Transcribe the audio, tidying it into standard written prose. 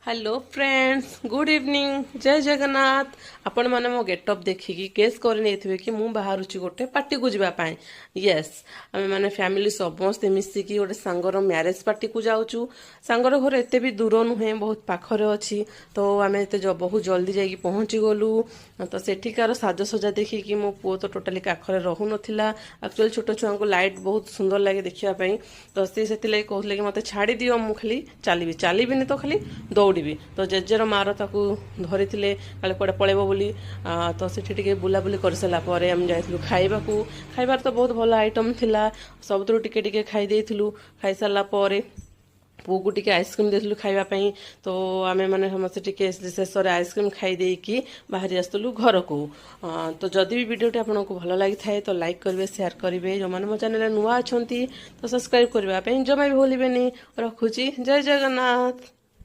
Hello friends, good evening, जय जगन्नाथ। आपण माने मो गेटअप देखिकी गेस कर नहीं कि मुझे बाहर गोटे पार्टी को जावाई। येस, आम मैंने फैमिली समस्ते मिसिकी गोटे सांगर मैरेज पार्टी को जाऊँ। सांगर घर एत भी दूर नुहे, बहुत पाखरे अच्छी। तो आम बहुत जल्दी जा पहुँची गलु। तो सेठिकार साजसजा देखिकी मो पुओ तो टोटाली काखरे रहु नथिला। एक्चुअली छोट छुआ को लाइट बहुत सुंदर लगे देखापी। तो सी से कहते कि मत छाड़ी दियो, मु खाली चलि तो खाली दौड़ी। तो जेजेर मार ताकू धरी काले कुआडे पलैब बोली। तो सेठी टिके बुलाबुली कर सारा पर आम जाइलु खाइबाकू। खाइबार तो बहुत भल आइटम थिला, सबुतु टिके टिके खाई देइथिलु। खाई सारा पर पुओ को टिके आइसक्रीम देथिलु खाइबा। तो आमे माने समस्त टिके शेष आइसक्रीम खाई देकी बाहरी आसलु घर को। तो जदि भी वीडियोटी आपको भल लगी थाए तो लाइक करेंगे, शेयर करेंगे। जो मैंने मो चैनल नुआ अच्छा तो सब्सक्राइब करने जमा भी भूलें। रखुची, जय जगन्नाथ।